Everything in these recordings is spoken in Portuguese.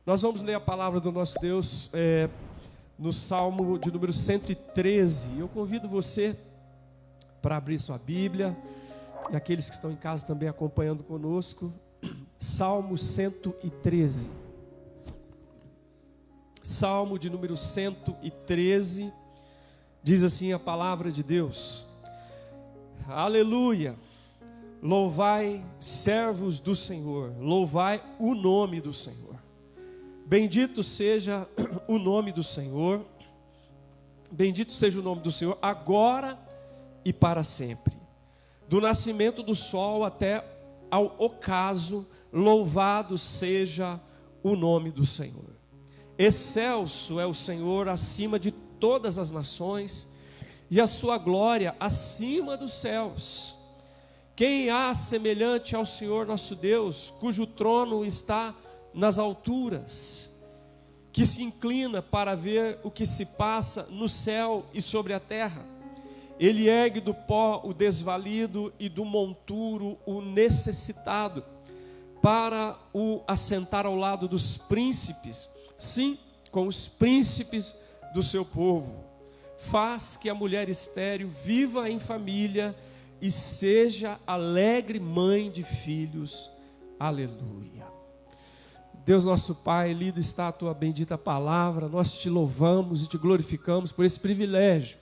Nós vamos ler a palavra do nosso Deus no Salmo de número 113. Eu convido você para abrir sua Bíblia, e aqueles que estão em casa também acompanhando conosco. Salmo 113. Salmo de número 113. Diz assim a palavra de Deus: Aleluia! Louvai, servos do Senhor, louvai o nome do Senhor. Bendito seja o nome do Senhor, bendito seja o nome do Senhor, agora e para sempre. Do nascimento do sol até ao ocaso, louvado seja o nome do Senhor. Excelso é o Senhor acima de todas as nações, e a sua glória acima dos céus. Quem há semelhante ao Senhor nosso Deus, cujo trono está nas alturas, que se inclina para ver o que se passa no céu e sobre a terra? Ele ergue do pó o desvalido e do monturo o necessitado, para o assentar ao lado dos príncipes, sim, com os príncipes do seu povo. Faz que a mulher estéril viva em família e seja alegre mãe de filhos. Aleluia. Deus nosso Pai, lida está a tua bendita palavra. Nós te louvamos e te glorificamos por esse privilégio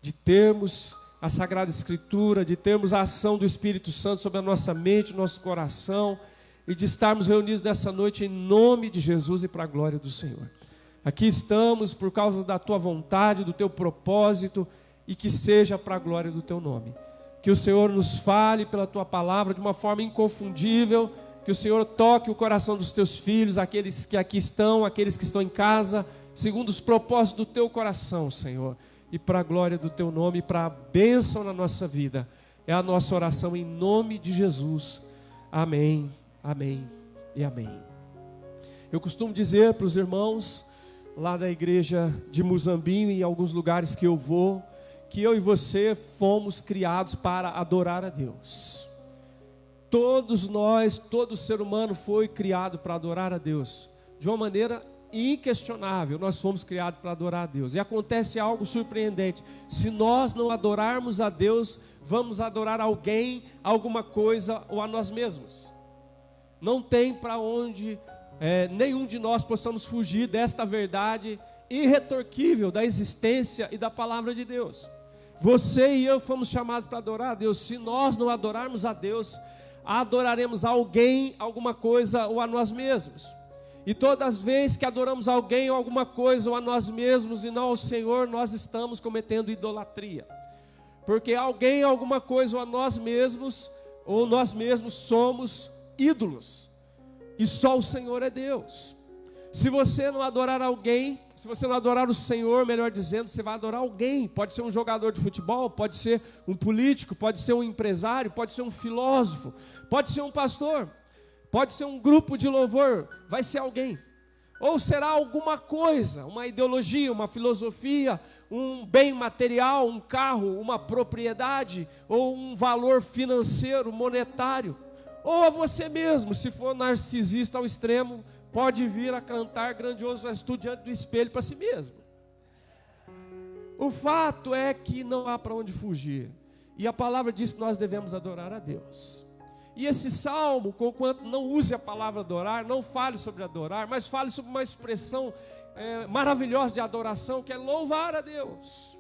de termos a Sagrada Escritura, de termos a ação do Espírito Santo sobre a nossa mente, nosso coração, e de estarmos reunidos nessa noite em nome de Jesus e para a glória do Senhor. Aqui estamos por causa da tua vontade, do teu propósito, e que seja para a glória do teu nome. Que o Senhor nos fale pela tua palavra de uma forma inconfundível, que o Senhor toque o coração dos teus filhos, aqueles que aqui estão, aqueles que estão em casa, segundo os propósitos do teu coração, Senhor, e para a glória do teu nome, para a bênção na nossa vida. É a nossa oração em nome de Jesus. Amém, amém e amém. Eu costumo dizer para os irmãos lá da igreja de Muzambinho e em alguns lugares que eu vou, que eu e você fomos criados para adorar a Deus. Todos nós, todo ser humano foi criado para adorar a Deus, de uma maneira inquestionável. Nós fomos criados para adorar a Deus, e acontece algo surpreendente: se nós não adorarmos a Deus, vamos adorar alguém, alguma coisa ou a nós mesmos. Não tem para onde nenhum de nós possamos fugir desta verdade irretorquível da existência e da palavra de Deus. Você e eu fomos chamados para adorar a Deus. Se nós não adorarmos a Deus, adoraremos a alguém, alguma coisa ou a nós mesmos. E todas as vezes que adoramos alguém ou alguma coisa ou a nós mesmos e não ao Senhor, nós estamos cometendo idolatria. Porque alguém, alguma coisa ou a nós mesmos somos ídolos. E só o Senhor é Deus. Se você não adorar alguém, se você não adorar o Senhor, melhor dizendo, você vai adorar alguém. Pode ser um jogador de futebol, pode ser um político, pode ser um empresário, pode ser um filósofo, pode ser um pastor, pode ser um grupo de louvor, vai ser alguém. Ou será alguma coisa, uma ideologia, uma filosofia, um bem material, um carro, uma propriedade, ou um valor financeiro, monetário. Ou a você mesmo, se for narcisista ao extremo, pode vir a cantar grandioso estudo diante do espelho para si mesmo. O fato é que não há para onde fugir. E a palavra diz que nós devemos adorar a Deus. E esse salmo, conquanto não use a palavra adorar, não fale sobre adorar, mas fale sobre uma expressão maravilhosa de adoração, que é louvar a Deus.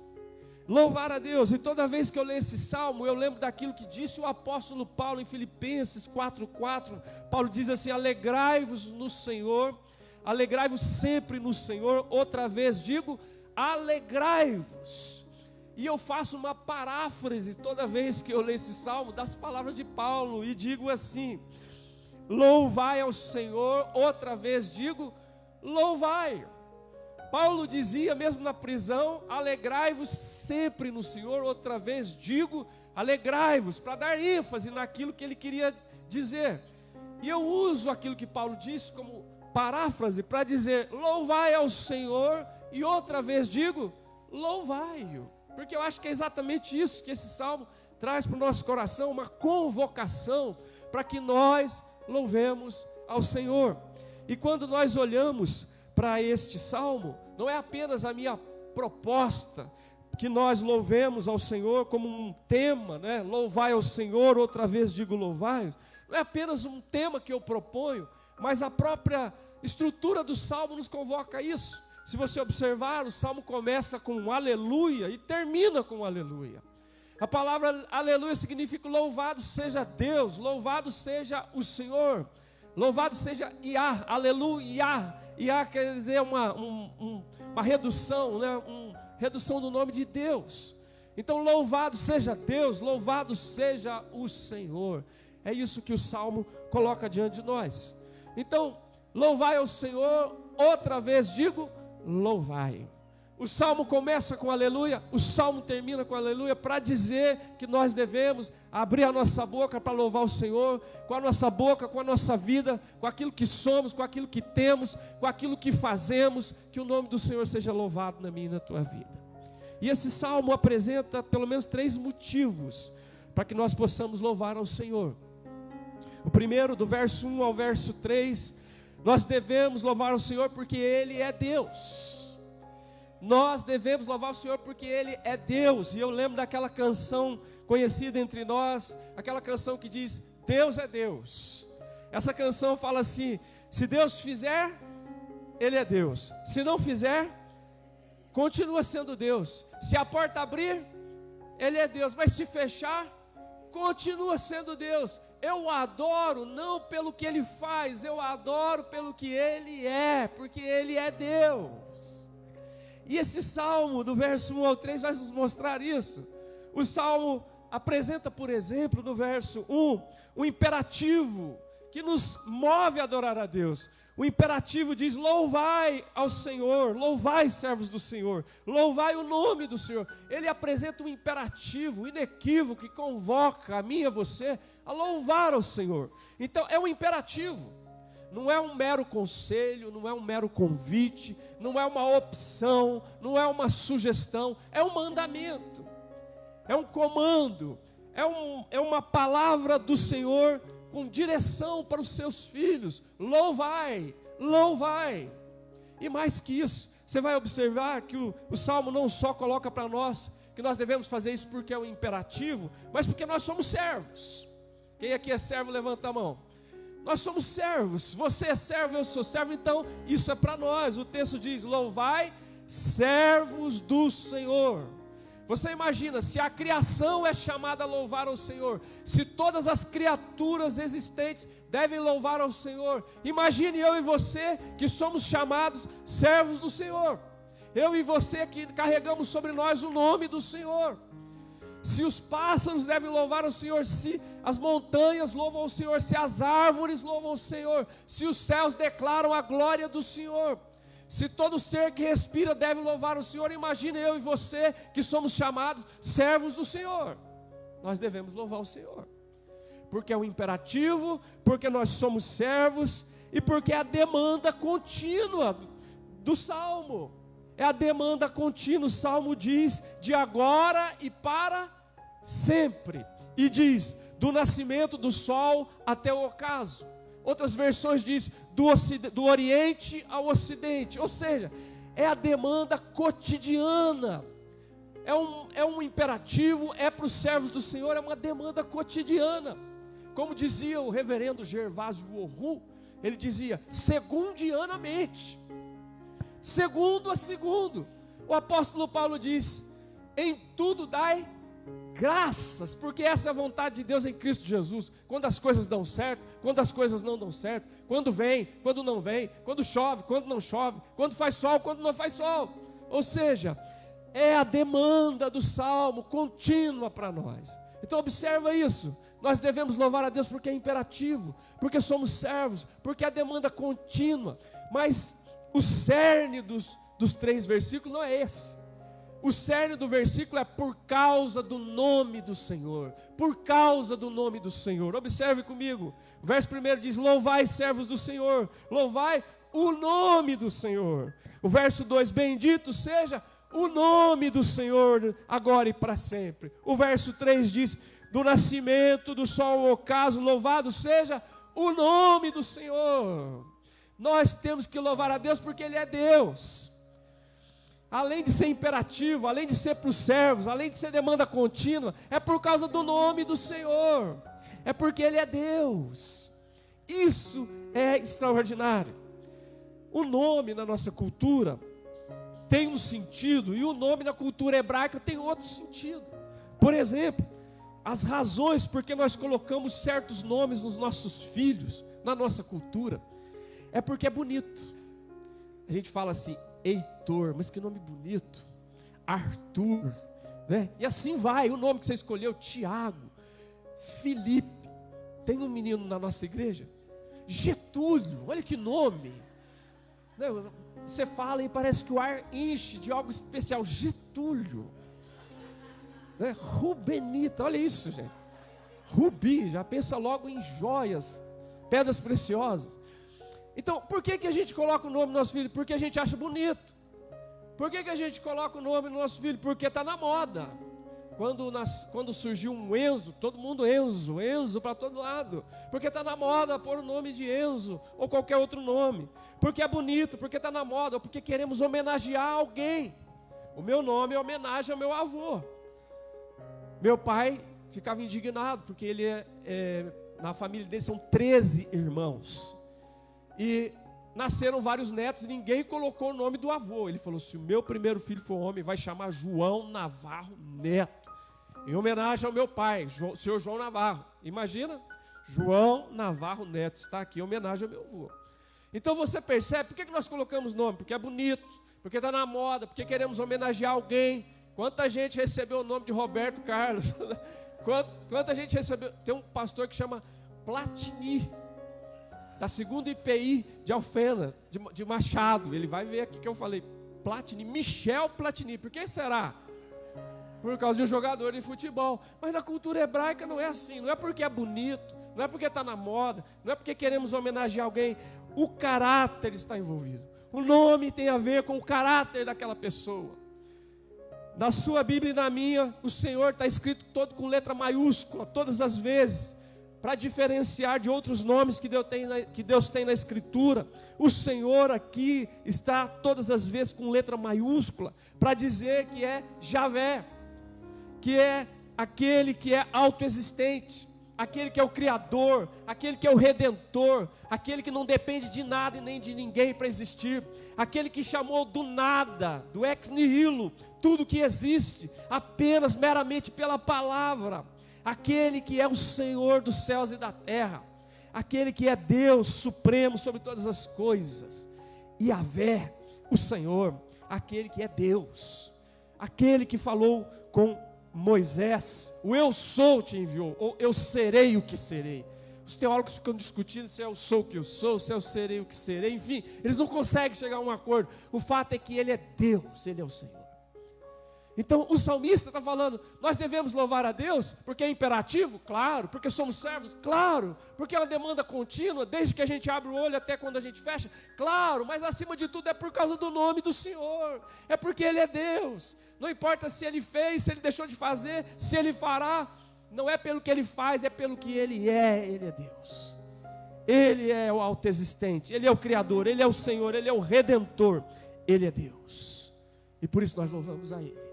Louvar a Deus. E toda vez que eu leio esse salmo, eu lembro daquilo que disse o apóstolo Paulo em Filipenses 4:4. Paulo diz assim: alegrai-vos no Senhor, alegrai-vos sempre no Senhor. Outra vez digo, alegrai-vos. E eu faço uma paráfrase toda vez que eu leio esse salmo das palavras de Paulo e digo assim: louvai ao Senhor. Outra vez digo, louvai. Paulo dizia mesmo na prisão: alegrai-vos sempre no Senhor. Outra vez digo, alegrai-vos, para dar ênfase naquilo que ele queria dizer. E eu uso aquilo que Paulo disse como paráfrase para dizer: louvai ao Senhor. E outra vez digo, louvai-o. Porque eu acho que é exatamente isso que esse salmo traz para o nosso coração, uma convocação para que nós louvemos ao Senhor. E quando nós olhamos para este salmo, não é apenas a minha proposta, que nós louvemos ao Senhor como um tema, né? Louvai ao Senhor, outra vez digo louvai. Não é apenas um tema que eu proponho, mas a própria estrutura do salmo nos convoca a isso. Se você observar, o salmo começa com um aleluia e termina com um aleluia. A palavra aleluia significa louvado seja Deus, louvado seja o Senhor, louvado seja Iá, aleluia. Iá quer dizer uma redução, né? Redução do nome de Deus. Então louvado seja Deus, louvado seja o Senhor. É isso que o salmo coloca diante de nós. Então, louvai ao Senhor, outra vez digo, louvai. O salmo começa com aleluia, o salmo termina com aleluia, para dizer que nós devemos abrir a nossa boca para louvar o Senhor, com a nossa boca, com a nossa vida, com aquilo que somos, com aquilo que temos, com aquilo que fazemos, que o nome do Senhor seja louvado na minha e na tua vida. E esse salmo apresenta pelo menos 3 motivos para que nós possamos louvar ao Senhor. O primeiro, do verso 1 ao verso 3, nós devemos louvar o Senhor porque Ele é Deus. Nós devemos louvar o Senhor porque Ele é Deus. E eu lembro daquela canção conhecida entre nós, aquela canção que diz, Deus é Deus. Essa canção fala assim, se Deus fizer, Ele é Deus. Se não fizer, continua sendo Deus. Se a porta abrir, Ele é Deus. Mas se fechar, continua sendo Deus. Eu o adoro não pelo que Ele faz, eu o adoro pelo que Ele é, porque Ele é Deus. E esse salmo, do verso 1 ao 3, vai nos mostrar isso. O salmo apresenta, por exemplo, no verso 1, um imperativo que nos move a adorar a Deus. O imperativo diz, louvai ao Senhor, louvai servos do Senhor, louvai o nome do Senhor. Ele apresenta um imperativo inequívoco que convoca a mim e a você a louvar ao Senhor. Então é um imperativo. Não é um mero conselho, não é um mero convite, não é uma opção, não é uma sugestão, é um mandamento, é um comando, é uma palavra do Senhor com direção para os seus filhos. Louvai, louvai. E mais que isso, você vai observar que o Salmo não só coloca para nós que nós devemos fazer isso porque é um imperativo, mas porque nós somos servos. Quem aqui é servo, levanta a mão. Nós somos servos, você é servo, eu sou servo, então isso é para nós. O texto diz, louvai servos do Senhor. Você imagina, se a criação é chamada a louvar ao Senhor, se todas as criaturas existentes devem louvar ao Senhor, imagine eu e você que somos chamados servos do Senhor. Eu e você que carregamos sobre nós o nome do Senhor. Se os pássaros devem louvar o Senhor, se as montanhas louvam o Senhor, se as árvores louvam o Senhor, se os céus declaram a glória do Senhor, se todo ser que respira deve louvar o Senhor, imagine eu e você que somos chamados servos do Senhor. Nós devemos louvar o Senhor, porque é um imperativo, porque nós somos servos e porque é a demanda contínua do Salmo. É a demanda contínua, o Salmo diz, de agora e para sempre. E diz, do nascimento do sol até o ocaso. Outras versões diz, do oriente ao ocidente. Ou seja, é a demanda cotidiana. É um imperativo, é para os servos do Senhor, é uma demanda cotidiana. Como dizia o reverendo Gervásio Orru, ele dizia, segundianamente. Segundo a segundo, o apóstolo Paulo diz, em tudo dai graças, porque essa é a vontade de Deus em Cristo Jesus. Quando as coisas dão certo, quando as coisas não dão certo, quando vem, quando não vem, quando chove, quando não chove, quando faz sol, quando não faz sol. Ou seja, é a demanda do Salmo contínua para nós. Então observa isso, nós devemos louvar a Deus porque é imperativo, porque somos servos, porque é a demanda contínua. Mas o cerne dos 3 versículos não é esse. O cerne do versículo é por causa do nome do Senhor. Por causa do nome do Senhor. Observe comigo. O verso 1 diz, louvai servos do Senhor. Louvai o nome do Senhor. O verso 2, bendito seja o nome do Senhor, agora e para sempre. O verso 3 diz, do nascimento do sol ao ocaso, louvado seja o nome do Senhor. Nós temos que louvar a Deus porque Ele é Deus. Além de ser imperativo, além de ser para os servos, além de ser demanda contínua, é por causa do nome do Senhor. É porque Ele é Deus. Isso é extraordinário. O nome na nossa cultura tem um sentido, e o nome na cultura hebraica tem outro sentido. Por exemplo, as razões por que nós colocamos certos nomes nos nossos filhos, na nossa cultura, é porque é bonito. A gente fala assim, Heitor, mas que nome bonito. Arthur, né? E assim vai, o nome que você escolheu, Tiago, Felipe. Tem um menino na nossa igreja, Getúlio, olha que nome. Você fala e parece que o ar enche de algo especial. Getúlio, né? Rubenita, olha isso, gente. Rubi, já pensa logo em joias, pedras preciosas. Então, por que a gente coloca o nome do nosso filho? Porque a gente acha bonito. Por que a gente coloca o nome do nosso filho? Porque está na moda. Quando surgiu um Enzo, todo mundo Enzo para todo lado. Porque está na moda pôr o nome de Enzo, ou qualquer outro nome. Porque é bonito, porque está na moda, ou porque queremos homenagear alguém. O meu nome é homenagem ao meu avô. Meu pai ficava indignado, porque ele na família dele são 13 irmãos. E nasceram vários netos e ninguém colocou o nome do avô. Ele falou, se o meu primeiro filho for homem, vai chamar João Navarro Neto, em homenagem ao meu pai, senhor João Navarro. Imagina, João Navarro Neto está aqui em homenagem ao meu avô. Então você percebe, por que nós colocamos nome? Porque é bonito, porque está na moda, porque queremos homenagear alguém. Quanta gente recebeu o nome de Roberto Carlos? Quanta gente recebeu? Tem um pastor que chama Platini, da segunda IPI de Alfena, de Machado. Ele vai ver aqui que eu falei, Platini, Michel Platini. Por que será? Por causa de um jogador de futebol. Mas na cultura hebraica não é assim. Não é porque é bonito, não é porque está na moda, não é porque queremos homenagear alguém. O caráter está envolvido. O nome tem a ver com o caráter daquela pessoa. Na sua Bíblia e na minha, o Senhor está escrito todo com letra maiúscula, todas as vezes, para diferenciar de outros nomes que Deus tem na Escritura. O Senhor aqui está todas as vezes com letra maiúscula, para dizer que é Javé, que é aquele que é autoexistente, aquele que é o Criador, aquele que é o Redentor, aquele que não depende de nada e nem de ninguém para existir, aquele que chamou do nada, do ex nihilo, tudo que existe, apenas meramente pela palavra, aquele que é o Senhor dos céus e da terra, aquele que é Deus supremo sobre todas as coisas, Yahvé, o Senhor, aquele que é Deus, aquele que falou com Moisés, o eu sou te enviou, ou eu serei o que serei. Os teólogos ficam discutindo se eu sou o que eu sou, se eu serei o que serei, enfim, eles não conseguem chegar a um acordo. O fato é que Ele é Deus, Ele é o Senhor. Então o salmista está falando, nós devemos louvar a Deus, porque é imperativo? Claro. Porque somos servos? Claro. Porque é uma demanda contínua, desde que a gente abre o olho até quando a gente fecha? Claro. Mas acima de tudo é por causa do nome do Senhor, é porque Ele é Deus. Não importa se Ele fez, se Ele deixou de fazer, se Ele fará, não é pelo que Ele faz, é pelo que Ele é Deus. Ele é o autoexistente, Ele é o Criador, Ele é o Senhor, Ele é o Redentor, Ele é Deus. E por isso nós louvamos a Ele.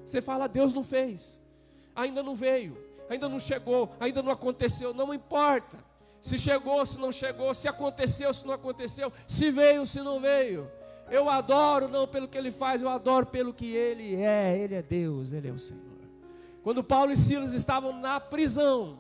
Você fala, Deus não fez, ainda não veio, ainda não chegou, ainda não aconteceu, não importa. Se chegou, se não chegou, se aconteceu, se não aconteceu, se veio, se não veio. Eu adoro não pelo que Ele faz, eu adoro pelo que Ele é Deus, Ele é o Senhor. Quando Paulo e Silas estavam na prisão,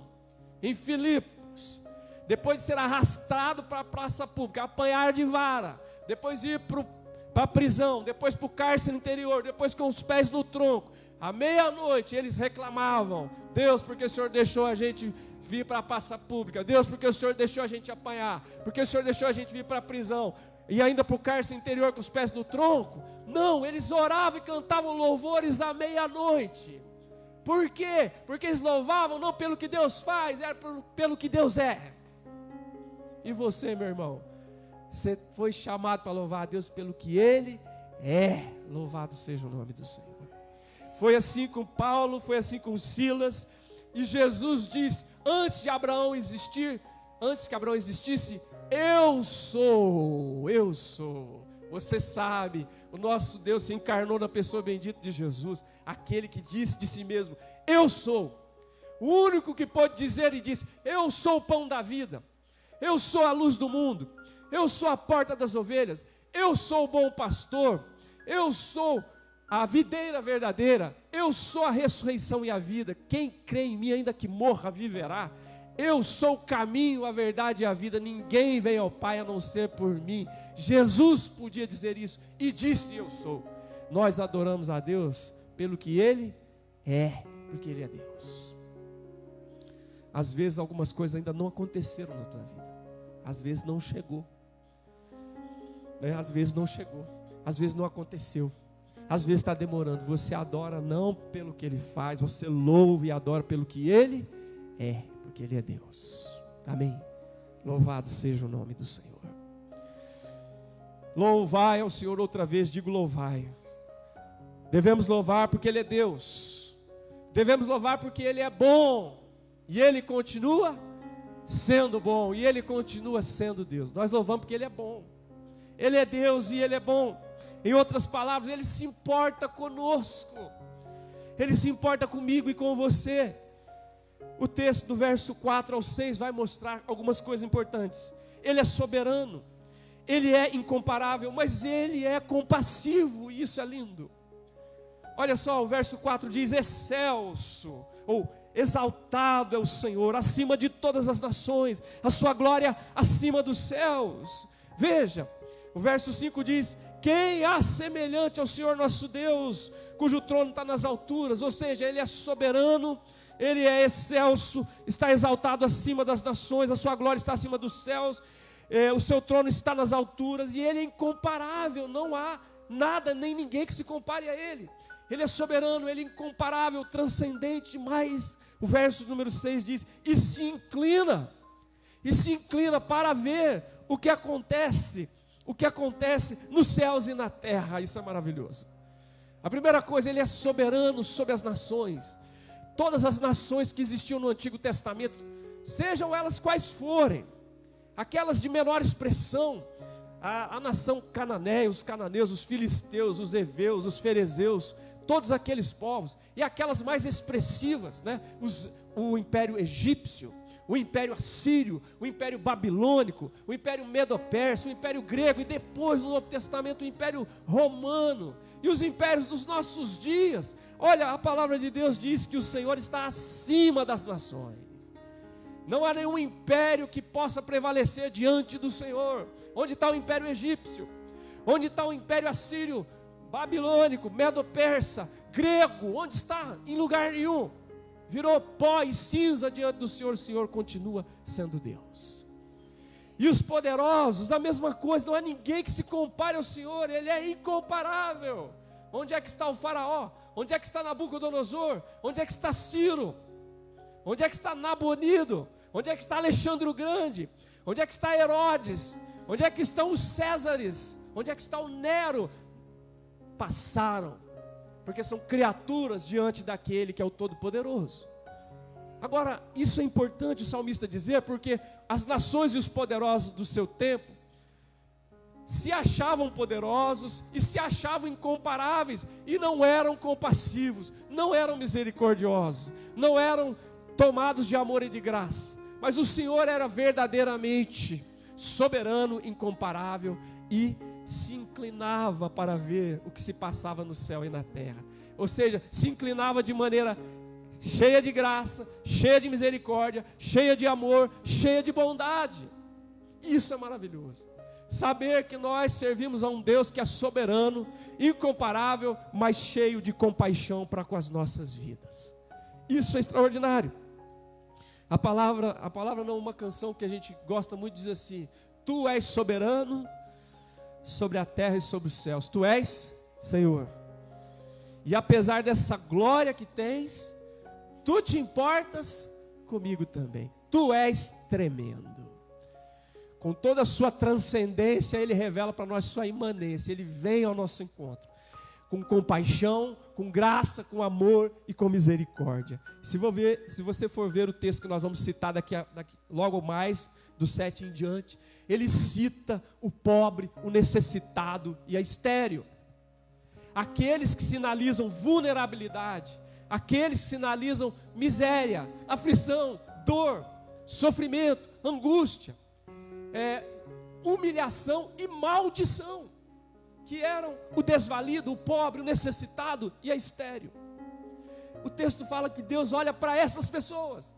em Filipos, depois de ser arrastado para a praça pública, apanhar de vara, depois de ir para a prisão, depois para o cárcere interior, depois com os pés no tronco, à meia-noite eles reclamavam, Deus, porque o Senhor deixou a gente vir para a praça pública, Deus, porque o Senhor deixou a gente apanhar, porque o Senhor deixou a gente vir para a prisão, e ainda para o cárcere interior com os pés no tronco. Não, eles oravam e cantavam louvores à meia-noite. Por quê? Porque eles louvavam não pelo que Deus faz, era pelo que Deus é. E você, meu irmão, você foi chamado para louvar a Deus pelo que Ele é. Louvado seja o nome do Senhor. Foi assim com Paulo, foi assim com Silas. E Jesus diz, antes que Abraão existisse, eu sou, eu sou. Você sabe, o nosso Deus se encarnou na pessoa bendita de Jesus, aquele que disse de si mesmo, eu sou. O único que pode dizer e disse, eu sou o pão da vida, eu sou a luz do mundo, eu sou a porta das ovelhas, eu sou o bom pastor, eu sou a videira verdadeira, eu sou a ressurreição e a vida. Quem crê em mim, ainda que morra, viverá. Eu sou o caminho, a verdade e a vida. Ninguém vem ao Pai a não ser por mim. Jesus podia dizer isso e disse: eu sou. Nós adoramos a Deus pelo que Ele é, porque Ele é Deus. Às vezes algumas coisas ainda não aconteceram na tua vida. Às vezes não chegou. Às vezes não chegou. Às vezes não aconteceu. Às vezes está demorando. Você adora não pelo que Ele faz, você louva e adora pelo que Ele é, porque Ele é Deus. Amém? Louvado seja o nome do Senhor. Louvai ao Senhor outra vez, digo louvai. Devemos louvar porque Ele é Deus. Devemos louvar porque Ele é bom. E Ele continua sendo bom. E Ele continua sendo Deus. Nós louvamos porque Ele é bom. Ele é Deus e Ele é bom. Em outras palavras, Ele se importa conosco. Ele se importa comigo e com você. O texto do verso 4 ao 6 vai mostrar algumas coisas importantes. Ele é soberano. Ele é incomparável, mas Ele é compassivo. E isso é lindo. Olha só, o verso 4 diz: excelso, ou exaltado é o Senhor, acima de todas as nações. A sua glória acima dos céus. Veja, o verso 5 diz: quem há semelhante ao Senhor nosso Deus, cujo trono está nas alturas? Ou seja, Ele é soberano, Ele é excelso, está exaltado acima das nações, a sua glória está acima dos céus, o seu trono está nas alturas, e Ele é incomparável, não há nada nem ninguém que se compare a Ele. Ele é soberano, Ele é incomparável, transcendente, mas o verso número 6 diz: e se inclina para ver o que acontece nos céus e na terra. Isso é maravilhoso. A primeira coisa, Ele é soberano sobre as nações. Todas as nações que existiam no Antigo Testamento, sejam elas quais forem, aquelas de menor expressão, a nação cananeia, os cananeus, os filisteus, os heveus, os ferezeus, todos aqueles povos, e aquelas mais expressivas, né? O império egípcio, o império assírio, o império babilônico, o império medo-persa, o império grego, e depois no Novo Testamento o império romano, e os impérios dos nossos dias. Olha, a palavra de Deus diz que o Senhor está acima das nações. Não há nenhum império que possa prevalecer diante do Senhor. Onde está o império egípcio? Onde está o império assírio, babilônico, medo-persa, grego? Onde está? Em lugar nenhum. Virou pó e cinza diante do Senhor. O Senhor continua sendo Deus. E os poderosos, a mesma coisa. Não há ninguém que se compare ao Senhor. Ele é incomparável. Onde é que está o faraó? Onde é que está Nabucodonosor? Onde é que está Ciro? Onde é que está Nabonido? Onde é que está Alexandre o Grande? Onde é que está Herodes? Onde é que estão os Césares? Onde é que está o Nero? Passaram, porque são criaturas diante daquele que é o Todo-Poderoso. Agora, isso é importante o salmista dizer, porque as nações e os poderosos do seu tempo se achavam poderosos e se achavam incomparáveis, e não eram compassivos, não eram misericordiosos, não eram tomados de amor e de graça. Mas o Senhor era verdadeiramente soberano, incomparável, e se inclinava para ver o que se passava no céu e na terra. Ou seja, se inclinava de maneira cheia de graça, cheia de misericórdia, cheia de amor, cheia de bondade. Isso é maravilhoso. Saber que nós servimos a um Deus que é soberano, incomparável, mas cheio de compaixão para com as nossas vidas. Isso é extraordinário. A palavra não, uma canção que a gente gosta muito diz assim: tu és soberano sobre a terra e sobre os céus, tu és Senhor. E apesar dessa glória que tens, tu te importas comigo também. Tu és tremendo. Com toda a sua transcendência, Ele revela para nós sua imanência. Ele vem ao nosso encontro com compaixão, com graça, com amor e com misericórdia. Se você for ver o texto que nós vamos citar daqui logo mais, do 7 em diante, ele cita o pobre, o necessitado e a estéril. Aqueles que sinalizam vulnerabilidade, aqueles que sinalizam miséria, aflição, dor, sofrimento, angústia, humilhação e maldição, que eram o desvalido, o pobre, o necessitado e a estéril. O texto fala que Deus olha para essas pessoas,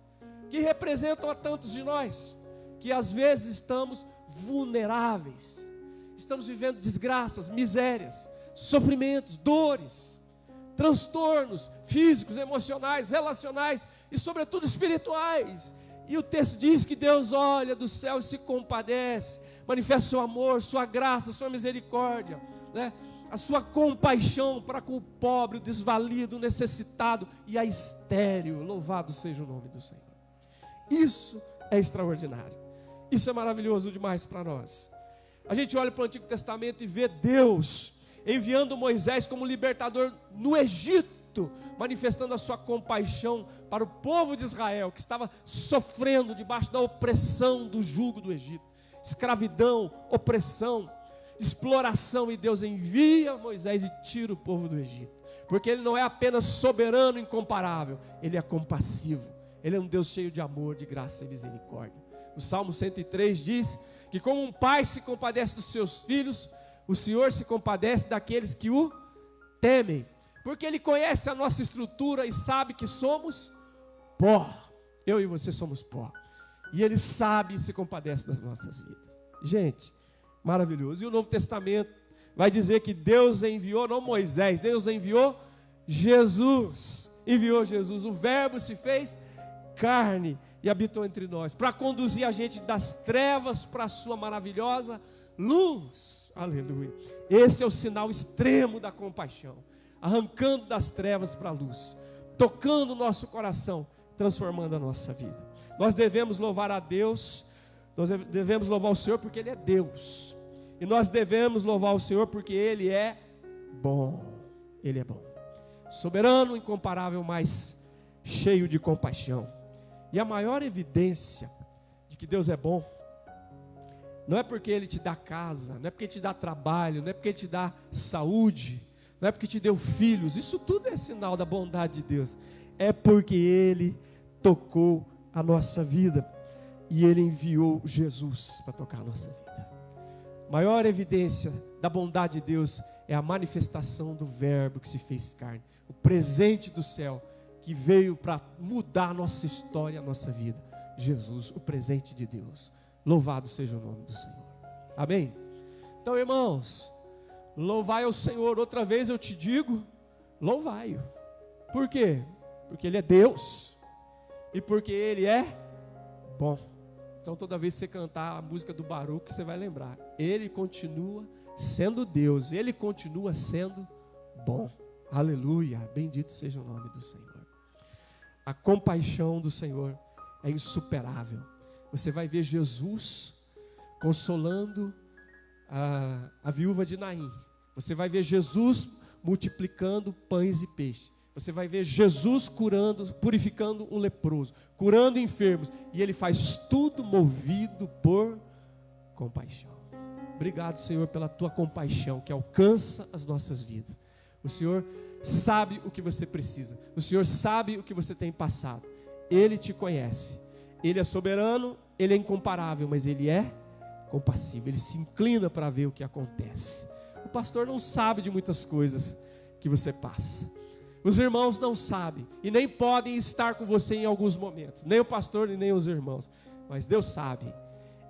que representam a tantos de nós, que às vezes estamos vulneráveis, estamos vivendo desgraças, misérias, sofrimentos, dores, transtornos físicos, emocionais, relacionais e sobretudo espirituais. E o texto diz que Deus olha do céu e se compadece, manifesta seu amor, sua graça, sua misericórdia, né? A sua compaixão para com o pobre, o desvalido, o necessitado e a estéril. Louvado seja o nome do Senhor. Isso é extraordinário. Isso é maravilhoso demais para nós. A gente olha para o Antigo Testamento e vê Deus enviando Moisés como libertador no Egito, manifestando a sua compaixão para o povo de Israel, que estava sofrendo debaixo da opressão do jugo do Egito. Escravidão, opressão, exploração, e Deus envia Moisés e tira o povo do Egito, porque Ele não é apenas soberano, incomparável, Ele é compassivo, Ele é um Deus cheio de amor, de graça e misericórdia. O Salmo 103 diz que como um pai se compadece dos seus filhos, o Senhor se compadece daqueles que o temem, porque Ele conhece a nossa estrutura e sabe que somos pó. Eu e você somos pó, e Ele sabe e se compadece das nossas vidas. Gente, maravilhoso. E o Novo Testamento vai dizer que Deus enviou, não Moisés, Deus enviou Jesus. Enviou Jesus, o Verbo se fez carne e habitou entre nós, para conduzir a gente das trevas para a sua maravilhosa luz. Aleluia. Esse é o sinal extremo da compaixão, arrancando das trevas para a luz, tocando o nosso coração, transformando a nossa vida. Nós devemos louvar a Deus, nós devemos louvar o Senhor porque Ele é Deus, e nós devemos louvar o Senhor porque Ele é bom. Ele é bom, soberano, incomparável, mas cheio de compaixão. E a maior evidência de que Deus é bom não é porque Ele te dá casa, não é porque Ele te dá trabalho, não é porque Ele te dá saúde, não é porque te deu filhos. Isso tudo é sinal da bondade de Deus. É porque Ele tocou a nossa vida e Ele enviou Jesus para tocar a nossa vida. Maior evidência da bondade de Deus é a manifestação do Verbo que se fez carne, o presente do céu que veio para mudar a nossa história, a nossa vida. Jesus, o presente de Deus. Louvado seja o nome do Senhor. Amém? Então, irmãos, louvai ao Senhor. Outra vez eu te digo, louvai-o. Por quê? Porque Ele é Deus e porque Ele é bom. Então, toda vez que você cantar a música do Baruch, você vai lembrar, Ele continua sendo Deus, Ele continua sendo bom. Aleluia, bendito seja o nome do Senhor. A compaixão do Senhor é insuperável. Você vai ver Jesus consolando a viúva de Naim. Você vai ver Jesus multiplicando pães e peixes. Você vai ver Jesus curando, purificando um leproso, curando enfermos. E Ele faz tudo movido por compaixão. Obrigado, Senhor, pela Tua compaixão que alcança as nossas vidas. O Senhor sabe o que você precisa. O Senhor sabe o que você tem passado. Ele te conhece. Ele é soberano, Ele é incomparável, mas Ele é compassivo. Ele se inclina para ver o que acontece. O pastor não sabe de muitas coisas que você passa. Os irmãos não sabem e nem podem estar com você em alguns momentos. Nem o pastor e nem os irmãos. Mas Deus sabe.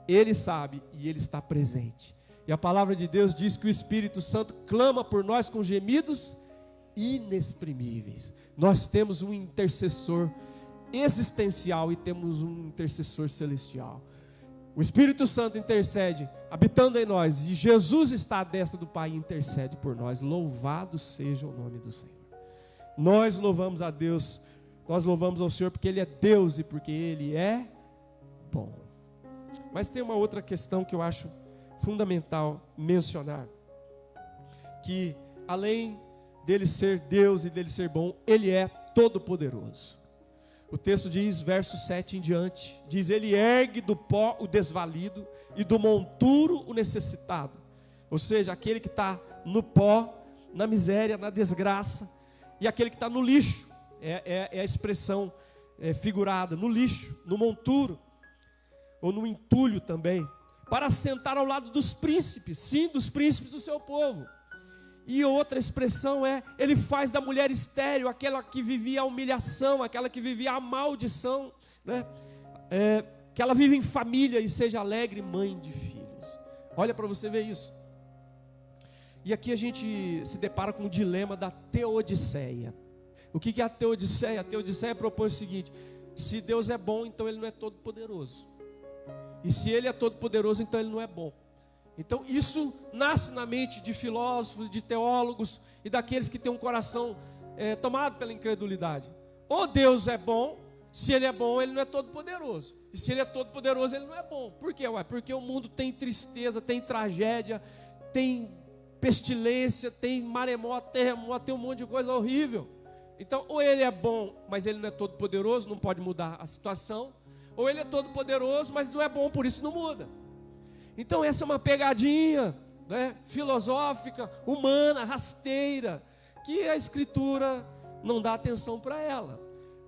Ele sabe e Ele está presente. E a palavra de Deus diz que o Espírito Santo clama por nós com gemidos inexprimíveis. Nós temos um intercessor existencial e temos um intercessor celestial. O Espírito Santo intercede, habitando em nós, e Jesus está à destra do Pai e intercede por nós. Louvado seja o nome do Senhor. Nós louvamos a Deus, nós louvamos ao Senhor porque Ele é Deus e porque Ele é bom. Mas tem uma outra questão que eu acho fundamental mencionar, que além dele ser Deus e dele ser bom, Ele é todo-poderoso. O texto diz, verso 7 em diante, diz: ele ergue do pó o desvalido e do monturo o necessitado. Ou seja, aquele que está no pó, na miséria, na desgraça, e aquele que está no lixo, é a expressão figurada, no lixo, no monturo, ou no entulho também, para sentar ao lado dos príncipes, sim, dos príncipes do seu povo. E outra expressão ele faz da mulher estéril, aquela que vivia a humilhação, aquela que vivia a maldição, né? Que ela vive em família e seja alegre mãe de filhos. Olha para você ver isso. E aqui a gente se depara com o dilema da teodiceia. O que é a teodiceia? A teodiceia propõe o seguinte: se Deus é bom, então Ele não é todo poderoso. E se Ele é todo poderoso, então Ele não é bom. Então isso nasce na mente de filósofos, de teólogos e daqueles que têm um coração tomado pela incredulidade. Ou Deus é bom, se Ele é bom, Ele não é todo poderoso. E se Ele é todo poderoso, Ele não é bom. Por quê? Porque o mundo tem tristeza, tem tragédia, tem pestilência, tem maremoto, terremoto, tem um monte de coisa horrível. Então, ou Ele é bom, mas Ele não é todo poderoso, não pode mudar a situação. Ou Ele é todo poderoso, mas não é bom, por isso não muda. Então essa é uma pegadinha, né, filosófica, humana, rasteira, que a Escritura não dá atenção para ela.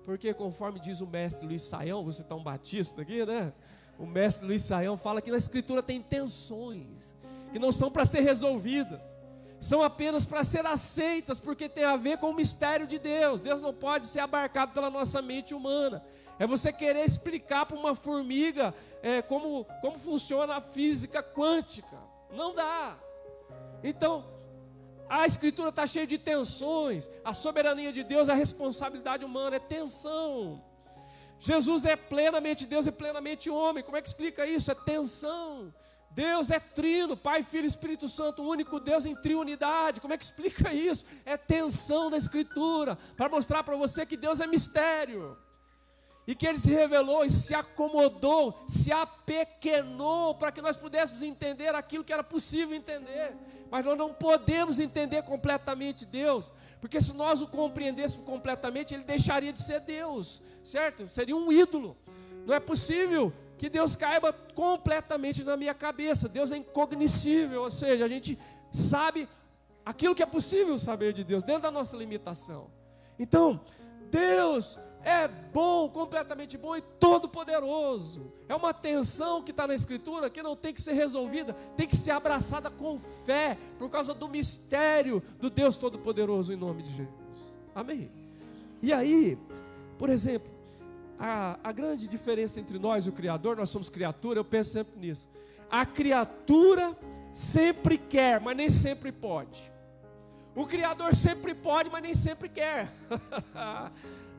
Porque conforme diz o mestre Luiz Saião, você está um batista aqui, né? O mestre Luiz Saião fala que na Escritura tem tensões, que não são para ser resolvidas, são apenas para ser aceitas, porque tem a ver com o mistério de Deus. Deus não pode ser abarcado pela nossa mente humana. É você querer explicar para uma formiga como funciona a física quântica. Não dá. Então, a Escritura está cheia de tensões. A soberania de Deus, a responsabilidade humana é tensão. Jesus é plenamente Deus e plenamente homem. Como é que explica isso? É tensão. Deus é trino, Pai, Filho e Espírito Santo, o único Deus em triunidade. Como é que explica isso? É tensão da Escritura, para mostrar para você que Deus é mistério. E que Ele se revelou e se acomodou, se apequenou, para que nós pudéssemos entender aquilo que era possível entender. Mas nós não podemos entender completamente Deus, porque se nós o compreendêssemos completamente, Ele deixaria de ser Deus, certo? Seria um ídolo. Não é possível que Deus caiba completamente na minha cabeça. Deus é incognoscível, ou seja, a gente sabe aquilo que é possível saber de Deus, dentro da nossa limitação. Então, Deus é bom, completamente bom e todo poderoso. É uma tensão que está na Escritura, que não tem que ser resolvida, tem que ser abraçada com fé, por causa do mistério do Deus Todo-Poderoso, em nome de Jesus. Amém? E aí, por exemplo, a grande diferença entre nós e o Criador, nós somos criatura, eu penso sempre nisso. A criatura sempre quer, mas nem sempre pode. O Criador sempre pode, mas nem sempre quer.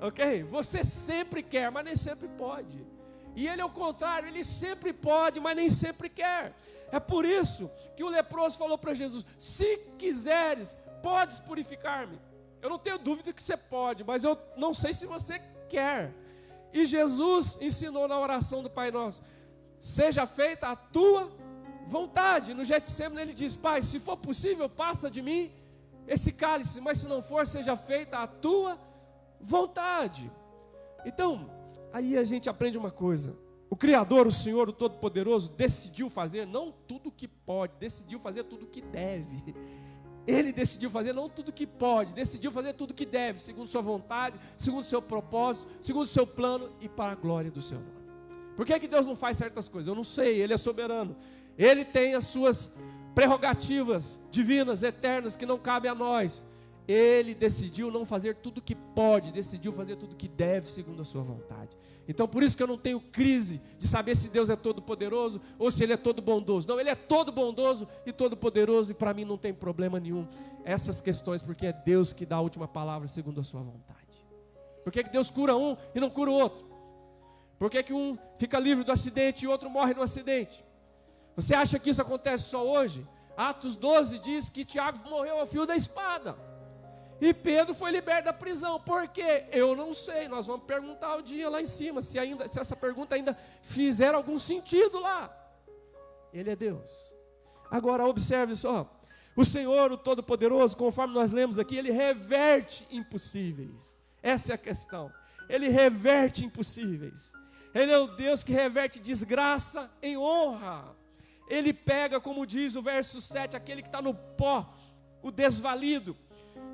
Ok? Você sempre quer, mas nem sempre pode. E Ele é o contrário, Ele sempre pode, mas nem sempre quer. É por isso que o leproso falou para Jesus: se quiseres, podes purificar-me. Eu não tenho dúvida que você pode, mas eu não sei se você quer. E Jesus ensinou na oração do Pai Nosso: seja feita a tua vontade. No Getsêmani Ele diz: Pai, se for possível, passa de mim esse cálice, mas se não for, seja feita a tua vontade. Então, aí a gente aprende uma coisa: o Criador, o Senhor, o Todo-Poderoso, decidiu fazer não tudo o que pode, decidiu fazer tudo o que deve. Ele decidiu fazer não tudo o que pode, decidiu fazer tudo o que deve, segundo sua vontade, segundo seu propósito, segundo seu plano e para a glória do seu nome. Por que Deus não faz certas coisas? Eu não sei, Ele é soberano. Ele tem as suas prerrogativas divinas, eternas, que não cabem a nós. Ele decidiu não fazer tudo o que pode, decidiu fazer tudo o que deve, segundo a sua vontade. Então por isso que eu não tenho crise de saber se Deus é todo poderoso ou se Ele é todo bondoso. Não, Ele é todo bondoso e todo poderoso, e para mim não tem problema nenhum essas questões, porque é Deus que dá a última palavra segundo a sua vontade. Por que Deus cura um e não cura o outro? Por que um fica livre do acidente e o outro morre no acidente? Você acha que isso acontece só hoje? Atos 12 diz que Tiago morreu ao fio da espada e Pedro foi liberto da prisão. Por quê? Eu não sei. Nós vamos perguntar o dia lá em cima, se essa pergunta ainda fizer algum sentido lá. Ele é Deus. Agora observe só: o Senhor, o Todo-Poderoso, conforme nós lemos aqui, Ele reverte impossíveis. Essa é a questão. Ele reverte impossíveis. Ele é o Deus que reverte desgraça em honra. Ele pega, como diz o verso 7, aquele que está no pó, o desvalido,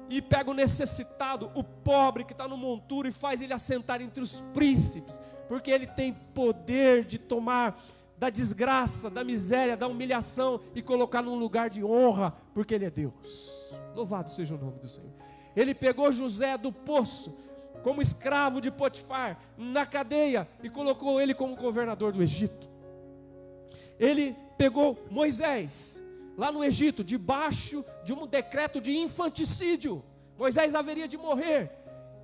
e pega o necessitado, o pobre que está no monturo, e faz ele assentar entre os príncipes, porque ele tem poder de tomar da desgraça, da miséria, da humilhação e colocar num lugar de honra, porque ele é Deus. Louvado seja o nome do Senhor. Ele pegou José do poço, como escravo de Potifar, na cadeia, e colocou ele como governador do Egito. Ele pegou Moisés, lá no Egito, debaixo de um decreto de infanticídio. Moisés haveria de morrer,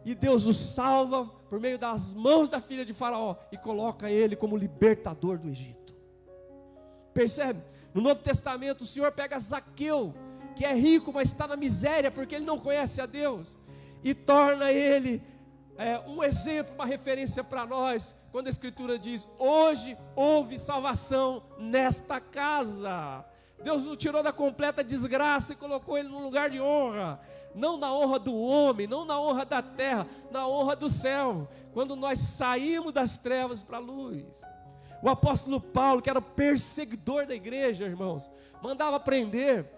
e Deus o salva por meio das mãos da filha de Faraó, e coloca ele como libertador do Egito. Percebe? No Novo Testamento o Senhor pega Zaqueu, que é rico, mas está na miséria, porque ele não conhece a Deus, e torna ele um exemplo, uma referência para nós, quando a Escritura diz: hoje houve salvação nesta casa. Deus o tirou da completa desgraça e colocou ele num lugar de honra, não na honra do homem, não na honra da terra, na honra do céu, quando nós saímos das trevas para a luz. O apóstolo Paulo, que era o perseguidor da igreja, irmãos, mandava prender,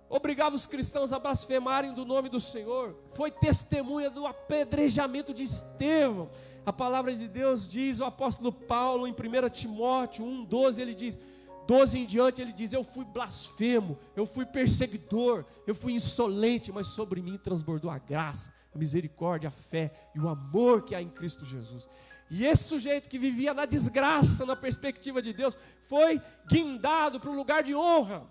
obrigava os cristãos a blasfemarem do nome do Senhor, foi testemunha do apedrejamento de Estevão. A palavra de Deus diz, o apóstolo Paulo, em 1 Timóteo 1,12, ele diz, 12 em diante, ele diz: eu fui blasfemo, eu fui perseguidor, eu fui insolente, mas sobre mim transbordou a graça, a misericórdia, a fé e o amor que há em Cristo Jesus. E esse sujeito que vivia na desgraça, na perspectiva de Deus, foi guindado para um lugar de honra.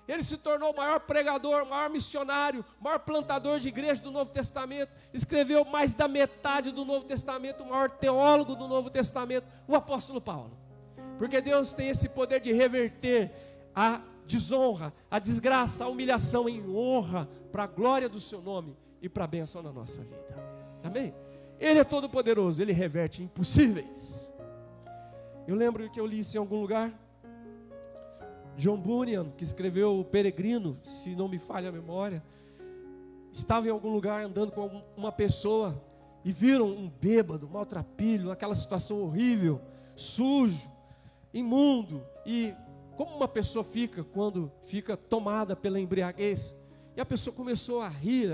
Ele se tornou o maior pregador, o maior missionário, o maior plantador de igreja do Novo Testamento. Escreveu mais da metade do Novo Testamento, o maior teólogo do Novo Testamento, o apóstolo Paulo. Porque Deus tem esse poder de reverter a desonra, a desgraça, a humilhação em honra, para a glória do seu nome e para a bênção na nossa vida. Amém? Ele é todo poderoso, ele reverte impossíveis. Eu lembro que eu li isso em algum lugar. John Bunyan, que escreveu O Peregrino, se não me falha a memória, estava em algum lugar andando com uma pessoa e viram um bêbado, maltrapilho, naquela situação horrível, sujo, imundo. E como uma pessoa fica quando fica tomada pela embriaguez? E a pessoa começou a rir,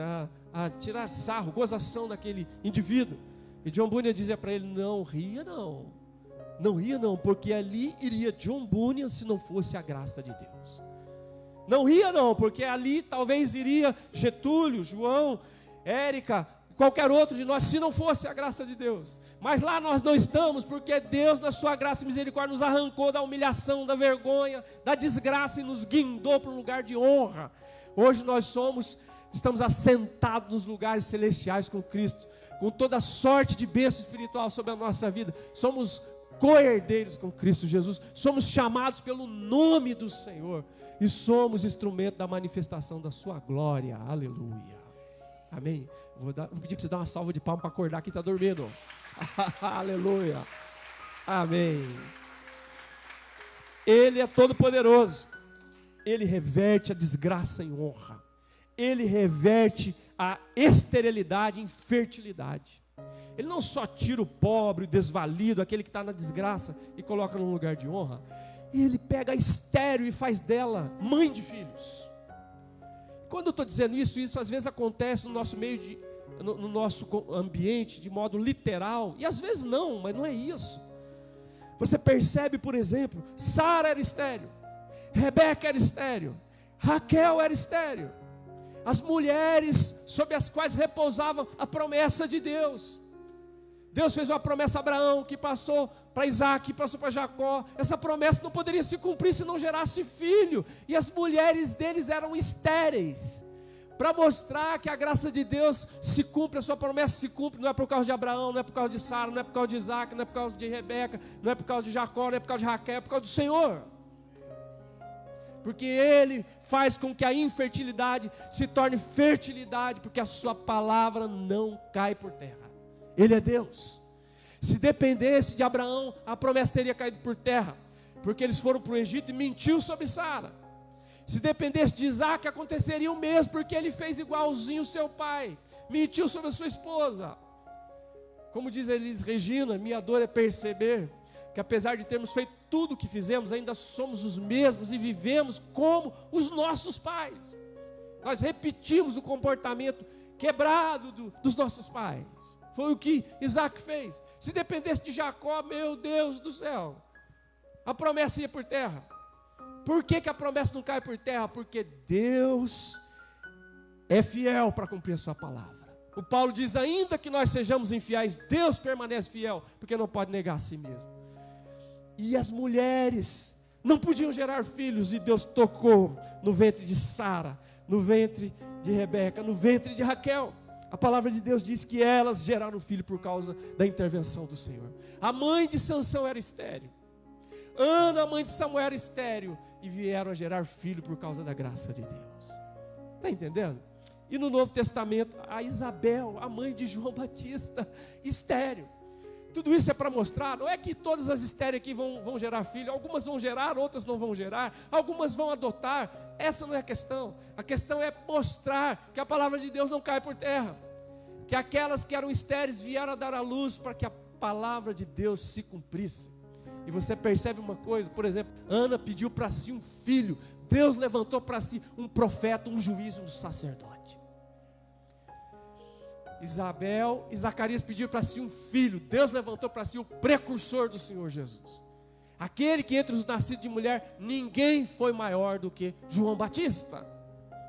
a tirar sarro, gozação daquele indivíduo. E John Bunyan dizia para ele: não ria não, não ria não, porque ali iria John Bunyan se não fosse a graça de Deus. Não ria não, porque ali talvez iria Getúlio, João, Érica, qualquer outro de nós, se não fosse a graça de Deus. Mas lá nós não estamos, porque Deus, na sua graça e misericórdia, nos arrancou da humilhação, da vergonha, da desgraça e nos guindou para um lugar de honra. Hoje nós estamos assentados nos lugares celestiais com Cristo, com toda a sorte de bênção espiritual sobre a nossa vida. Somos co-herdeiros com Cristo Jesus, somos chamados pelo nome do Senhor e somos instrumento da manifestação da sua glória. Aleluia. Amém? Vou pedir para você dar uma salva de palmas para acordar quem está dormindo. Aleluia. Amém. Ele é todo poderoso. Ele reverte a desgraça em honra. Ele reverte a esterilidade em fertilidade. Ele não só tira o pobre, o desvalido, aquele que está na desgraça, e coloca num lugar de honra. Ele pega a estéril e faz dela mãe de filhos. Quando eu estou dizendo isso às vezes acontece no nosso meio, no nosso ambiente, de modo literal, e às vezes não, mas não é isso. Você percebe, por exemplo, Sara era estéril, Rebeca era estéril, Raquel era estéril. As mulheres sobre as quais repousava a promessa de Deus. Deus fez uma promessa a Abraão, que passou para Isaac, que passou para Jacó. Essa promessa não poderia se cumprir se não gerasse filho. E as mulheres deles eram estéreis, para mostrar que a graça de Deus se cumpre, a sua promessa se cumpre. Não é por causa de Abraão, não é por causa de Sara, não é por causa de Isaac, não é por causa de Rebeca, não é por causa de Jacó, não é por causa de Raquel, é por causa do Senhor. Porque Ele faz com que a infertilidade se torne fertilidade, porque a sua palavra não cai por terra. Ele é Deus. Se dependesse de Abraão, a promessa teria caído por terra, porque eles foram para o Egito e mentiu sobre Sara. Se dependesse de Isaac, aconteceria o mesmo, porque ele fez igualzinho o seu pai, mentiu sobre a sua esposa. Como diz Elis Regina, minha dor é perceber que apesar de termos feito tudo o que fizemos, ainda somos os mesmos e vivemos como os nossos pais. Nós repetimos o comportamento quebrado dos nossos pais. Foi o que Isaac fez. Se dependesse de Jacó, meu Deus do céu, a promessa ia por terra. Por que a promessa não cai por terra? Porque Deus é fiel para cumprir a sua palavra. O Paulo diz, ainda que nós sejamos infiéis, Deus permanece fiel, porque não pode negar a si mesmo. E as mulheres não podiam gerar filhos, e Deus tocou no ventre de Sara, no ventre de Rebeca, no ventre de Raquel. A palavra de Deus diz que elas geraram filho por causa da intervenção do Senhor. A mãe de Sansão era estéril. Ana, a mãe de Samuel, era estéril, e vieram a gerar filho por causa da graça de Deus. Está entendendo? E no Novo Testamento, a Isabel, a mãe de João Batista, estéril. Tudo isso é para mostrar, não é que todas as estéreis aqui vão gerar filho, algumas vão gerar, outras não vão gerar, algumas vão adotar, essa não é a questão é mostrar que a palavra de Deus não cai por terra, que aquelas que eram estéreis vieram a dar à luz para que a palavra de Deus se cumprisse. E você percebe uma coisa, por exemplo, Ana pediu para si um filho, Deus levantou para si um profeta, um juiz, um sacerdote. Isabel e Zacarias pediram para si um filho, Deus levantou para si o precursor do Senhor Jesus. Aquele que entre os nascidos de mulher, ninguém foi maior do que João Batista.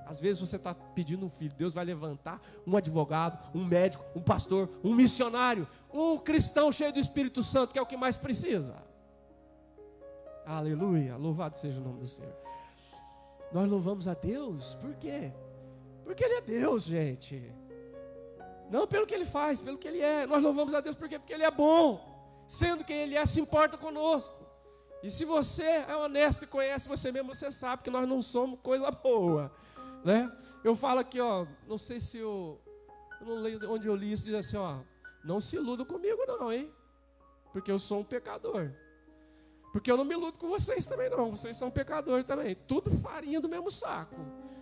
Às vezes você está pedindo um filho, Deus vai levantar um advogado, um médico, um pastor, um missionário, um cristão cheio do Espírito Santo, que é o que mais precisa. Aleluia, louvado seja o nome do Senhor. Nós louvamos a Deus, por quê? Porque Ele é Deus, gente. Não pelo que Ele faz, pelo que Ele é. Nós louvamos a Deus porque Ele é bom. Sendo quem Ele é, se importa conosco. E se você é honesto e conhece você mesmo, você sabe que nós não somos coisa boa, né? Eu falo aqui, ó, não sei se eu não lembro onde eu li isso, diz assim, ó, não se iluda comigo não, hein? Porque eu sou um pecador. Porque eu não me iludo com vocês também não, vocês são pecadores também. Tudo farinha do mesmo saco.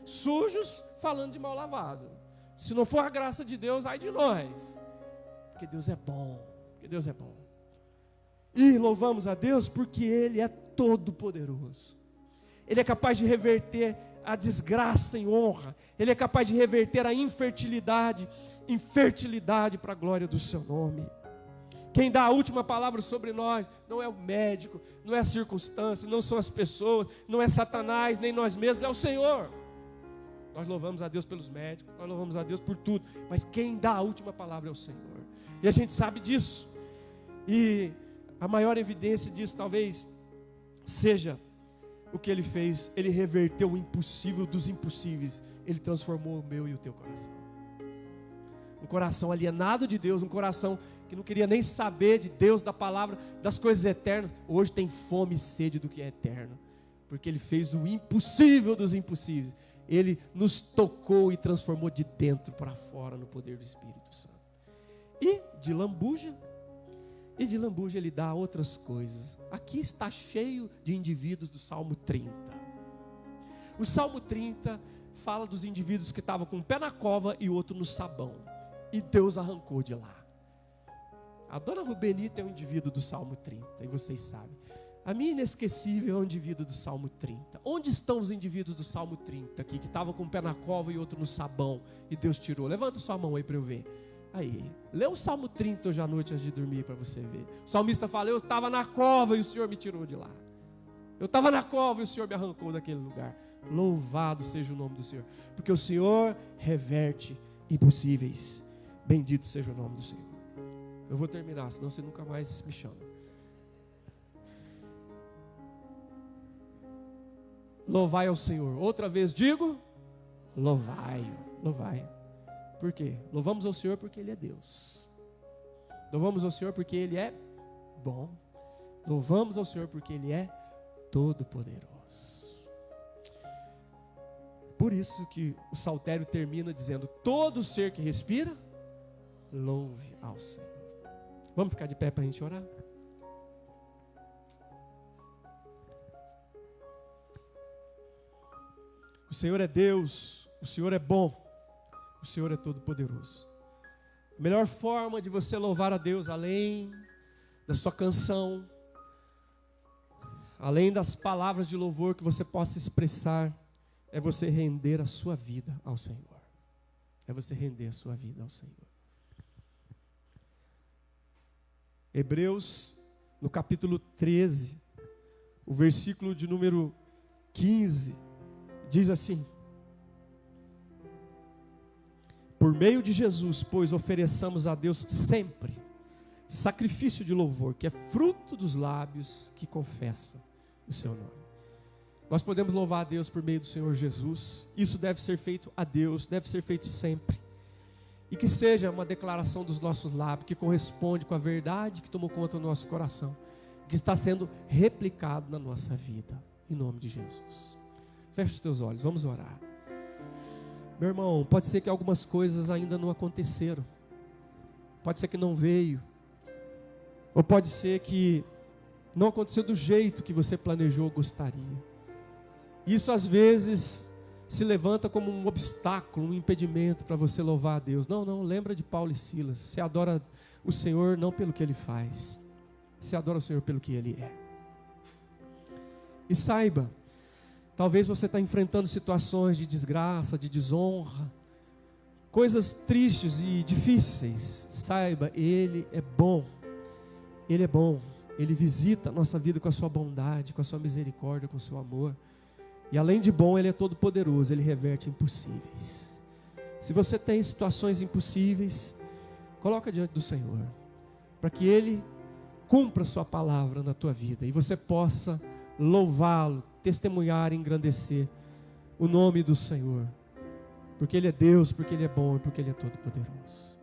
Sujos falando de mal lavado. Se não for a graça de Deus, ai de nós. Porque Deus é bom. Porque Deus é bom. E louvamos a Deus porque Ele é todo poderoso. Ele é capaz de reverter a desgraça em honra. Ele é capaz de reverter a infertilidade em fertilidade para a glória do seu nome. Quem dá a última palavra sobre nós não é o médico, não é a circunstância, não são as pessoas, não é Satanás, nem nós mesmos, é o Senhor. Nós louvamos a Deus pelos médicos, nós louvamos a Deus por tudo, mas quem dá a última palavra é o Senhor. E a gente sabe disso. E a maior evidência disso talvez seja o que Ele fez. Ele reverteu o impossível dos impossíveis. Ele transformou o meu e o teu coração. Um coração alienado de Deus, um coração que não queria nem saber de Deus, da palavra, das coisas eternas. Hoje tem fome e sede do que é eterno, porque Ele fez o impossível dos impossíveis. Ele nos tocou e transformou de dentro para fora no poder do Espírito Santo. E de lambuja Ele dá outras coisas. Aqui está cheio de indivíduos do Salmo 30. O Salmo 30 fala dos indivíduos que estavam com um pé na cova e outro no sabão. E Deus arrancou de lá. A dona Rubenita é um indivíduo do Salmo 30, e vocês sabem. A minha inesquecível é um indivíduo do Salmo 30. Onde estão os indivíduos do Salmo 30 aqui, que estavam com um pé na cova e outro no sabão, e Deus tirou? Levanta sua mão aí para eu ver. Aí, lê o Salmo 30 hoje à noite antes de dormir para você ver. O salmista fala, eu estava na cova e o Senhor me tirou de lá. Eu estava na cova e o Senhor me arrancou daquele lugar. Louvado seja o nome do Senhor, porque o Senhor reverte impossíveis. Bendito seja o nome do Senhor. Eu vou terminar, senão você nunca mais me chama. Louvai ao Senhor. Outra vez digo, louvai. Por quê? Louvamos ao Senhor porque Ele é Deus. Louvamos ao Senhor porque Ele é bom. Louvamos ao Senhor porque Ele é todo-poderoso. Por isso que o saltério termina dizendo, todo ser que respira, louve ao Senhor. Vamos ficar de pé para a gente orar? O Senhor é Deus, o Senhor é bom, o Senhor é todo-poderoso. A melhor forma de você louvar a Deus, além da sua canção, além das palavras de louvor que você possa expressar, é você render a sua vida ao Senhor. É você render a sua vida ao Senhor. Hebreus, no capítulo 13, o versículo de número 15, diz assim: por meio de Jesus, pois ofereçamos a Deus sempre sacrifício de louvor, que é fruto dos lábios que confessam o seu nome. Nós podemos louvar a Deus por meio do Senhor Jesus. Isso deve ser feito a Deus, deve ser feito sempre. E que seja uma declaração dos nossos lábios, que corresponde com a verdade que tomou conta do nosso coração, que está sendo replicado na nossa vida, em nome de Jesus. Feche os teus olhos, vamos orar. Meu irmão, pode ser que algumas coisas ainda não aconteceram, pode ser que não veio, ou pode ser que não aconteceu do jeito que você planejou ou gostaria. Isso às vezes se levanta como um obstáculo, um impedimento para você louvar a Deus. Não, lembra de Paulo e Silas. Você adora o Senhor não pelo que Ele faz, você adora o Senhor pelo que Ele é. E saiba, talvez você está enfrentando situações de desgraça, de desonra, coisas tristes e difíceis. Saiba, Ele é bom. Ele é bom. Ele visita a nossa vida com a sua bondade, com a sua misericórdia, com o seu amor. E além de bom, Ele é todo poderoso, Ele reverte impossíveis. Se você tem situações impossíveis, coloca diante do Senhor, para que Ele cumpra a sua palavra na tua vida, e você possa louvá-lo, testemunhar e engrandecer o nome do Senhor, porque Ele é Deus, porque Ele é bom e porque Ele é todo poderoso.